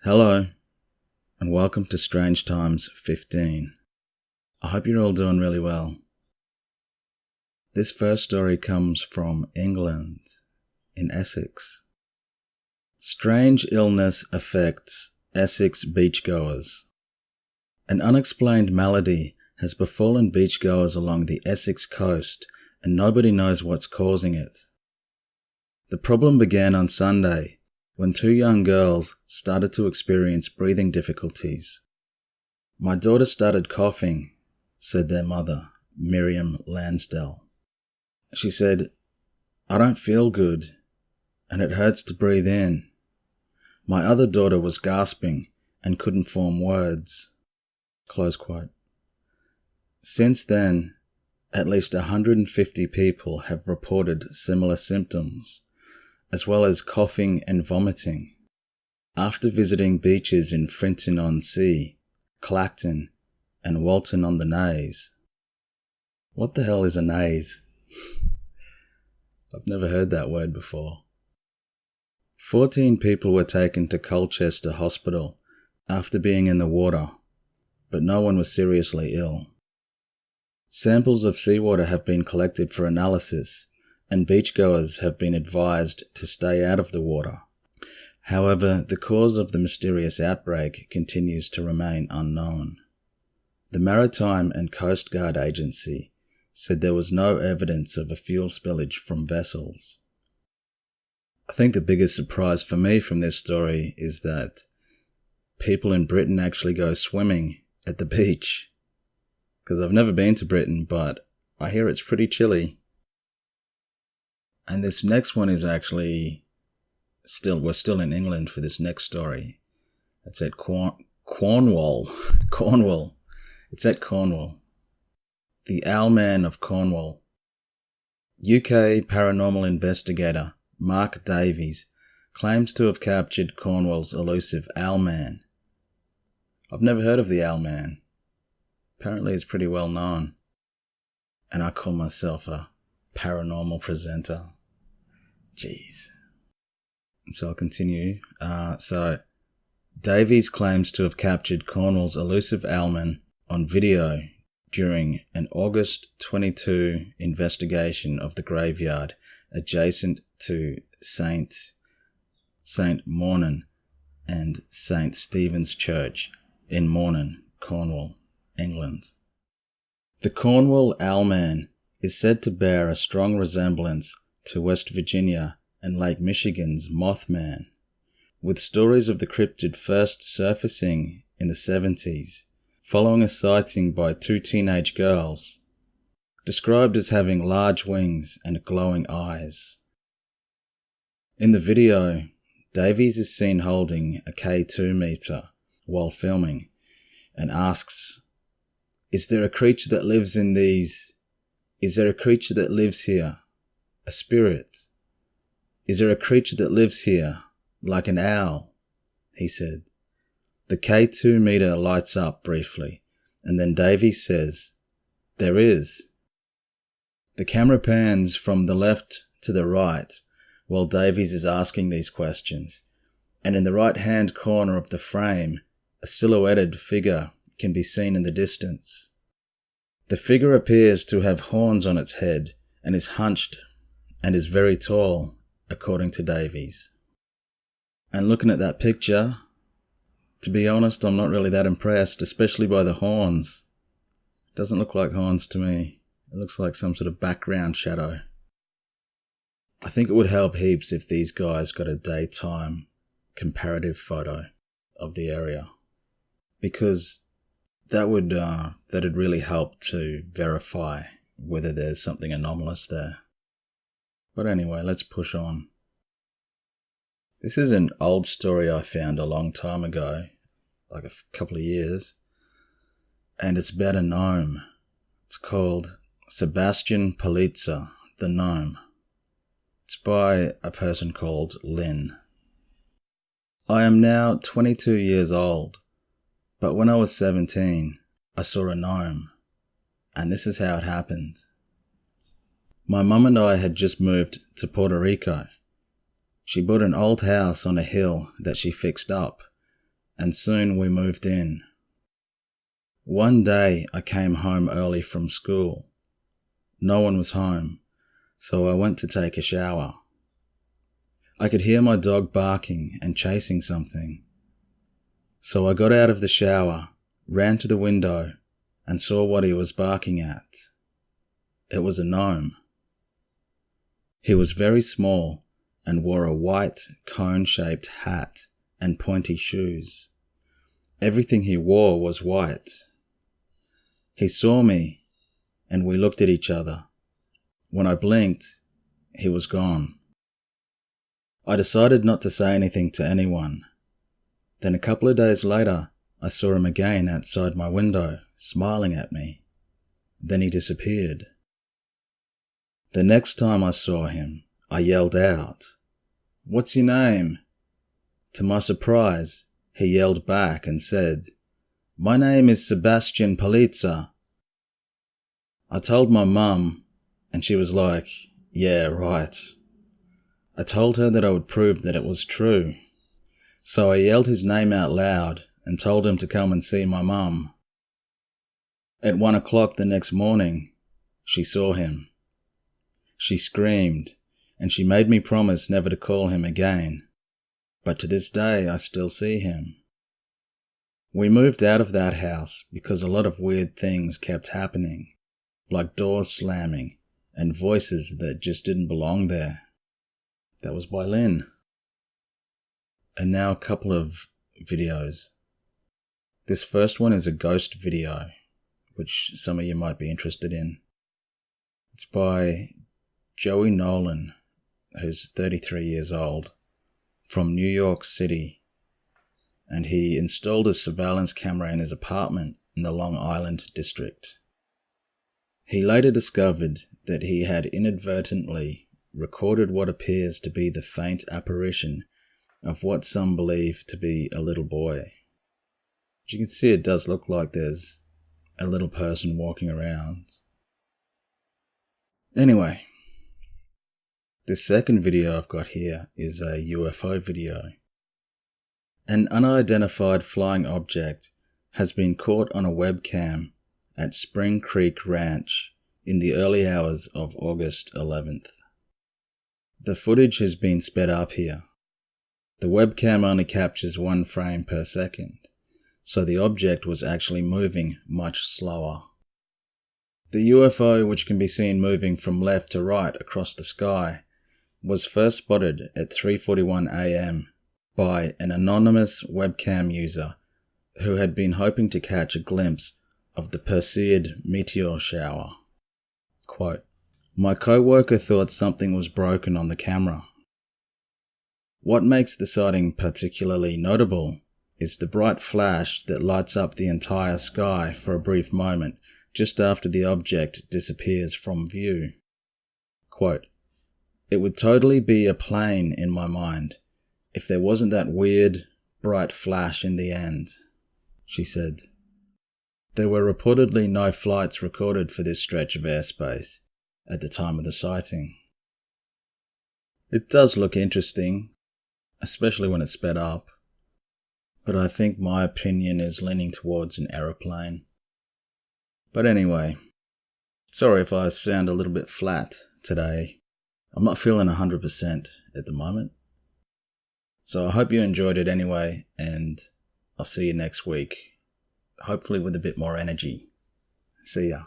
Hello, and welcome to Strange Times 15. I hope you're all doing really well. This first story comes from England, in Essex. Strange illness affects Essex beachgoers. An unexplained malady has befallen beachgoers along the Essex coast, and nobody knows what's causing it. The problem began on Sunday, when two young girls started to experience breathing difficulties. "My daughter started coughing," said their mother, Miriam Lansdell. She said, "I don't feel good, and it hurts to breathe in. My other daughter was gasping and couldn't form words." Close quote. Since then, at least 150 people have reported similar symptoms, as well as coughing and vomiting, after visiting beaches in Frinton-on-Sea, Clacton, and Walton-on-the-Naze. What the hell is a naze? I've never heard that word before. 14 people were taken to Colchester Hospital after being in the water, but no one was seriously ill. Samples of seawater have been collected for analysis, and beachgoers have been advised to stay out of the water. However, the cause of the mysterious outbreak continues to remain unknown. The Maritime and Coast Guard Agency said there was no evidence of a fuel spillage from vessels. I think the biggest surprise for me from this story is that people in Britain actually go swimming at the beach. Because I've never been to Britain, but I hear it's pretty chilly. And this next one is actually we're still in England for this next story. It's at Cornwall. Cornwall. It's at Cornwall. The Owlman of Cornwall. UK paranormal investigator Mark Davies claims to have captured Cornwall's elusive Owlman. I've never heard of the Owlman. Apparently it's pretty well known. And I call myself a paranormal presenter. Jeez. So I'll continue. So Davies claims to have captured Cornwall's elusive Owlman on video during an August 22 investigation of the graveyard adjacent to St. Mornan and St. Stephen's Church in Mornan, Cornwall, England. The Cornwall Owlman is said to bear a strong resemblance to West Virginia and Lake Michigan's Mothman, with stories of the cryptid first surfacing in the 70s, following a sighting by two teenage girls, described as having large wings and glowing eyes. In the video, Davies is seen holding a K2 meter while filming and asks, Is there a creature that lives here? A spirit? Is there a creature that lives here, like an owl? He said. The K2 meter lights up briefly, and then Davies says, There is. The camera pans from the left to the right while Davies is asking these questions, and in the right-hand corner of the frame, a silhouetted figure can be seen in the distance. The figure appears to have horns on its head and is hunched and is very tall, according to Davies. And looking at that picture, to be honest, I'm not really that impressed, especially by the horns. It doesn't look like horns to me. It looks like some sort of background shadow. I think it would help heaps if these guys got a daytime comparative photo of the area, because that'd really help to verify whether there's something anomalous there. But anyway, let's push on. This is an old story I found a long time ago, like a couple of years, and it's about a gnome. It's called Sebastian Polizer the Gnome. It's by a person called Lynn. I am now 22 years old, but when I was 17, I saw a gnome, and this is how it happened. My mum and I had just moved to Puerto Rico. She bought an old house on a hill that she fixed up, and soon we moved in. One day I came home early from school. No one was home, so I went to take a shower. I could hear my dog barking and chasing something. So I got out of the shower, ran to the window, and saw what he was barking at. It was a gnome. He was very small and wore a white, cone-shaped hat and pointy shoes. Everything he wore was white. He saw me, and we looked at each other. When I blinked, he was gone. I decided not to say anything to anyone. Then a couple of days later, I saw him again outside my window, smiling at me. Then he disappeared. The next time I saw him, I yelled out, "What's your name?" To my surprise, he yelled back and said, "My name is Sebastian Polizer." I told my mum, and she was like, "Yeah, right." I told her that I would prove that it was true. So I yelled his name out loud and told him to come and see my mum. At 1 o'clock the next morning, she saw him. She screamed, and she made me promise never to call him again. But to this day, I still see him. We moved out of that house because a lot of weird things kept happening, like doors slamming and voices that just didn't belong there. That was by Lynn. And now a couple of videos. This first one is a ghost video, which some of you might be interested in. It's by Joey Nolan, who's 33 years old, from New York City, and he installed a surveillance camera in his apartment in the Long Island district. He later discovered that he had inadvertently recorded what appears to be the faint apparition of what some believe to be a little boy. As you can see, it does look like there's a little person walking around. Anyway, this second video I've got here is a UFO video. An unidentified flying object has been caught on a webcam at Spring Creek Ranch in the early hours of August 11th. The footage has been sped up here. The webcam only captures 1 frame per second, so the object was actually moving much slower. The UFO, which can be seen moving from left to right across the sky, was first spotted at 3:41 a.m. by an anonymous webcam user who had been hoping to catch a glimpse of the Perseid meteor shower. Quote, "My co-worker thought something was broken on the camera. What makes the sighting particularly notable is the bright flash that lights up the entire sky for a brief moment just after the object disappears from view. Quote, it would totally be a plane in my mind if there wasn't that weird, bright flash in the end," she said. There were reportedly no flights recorded for this stretch of airspace at the time of the sighting. It does look interesting, especially when it's sped up, but I think my opinion is leaning towards an aeroplane. But anyway, sorry if I sound a little bit flat today. I'm not feeling 100% at the moment. So I hope you enjoyed it anyway, and I'll see you next week, hopefully with a bit more energy. See ya.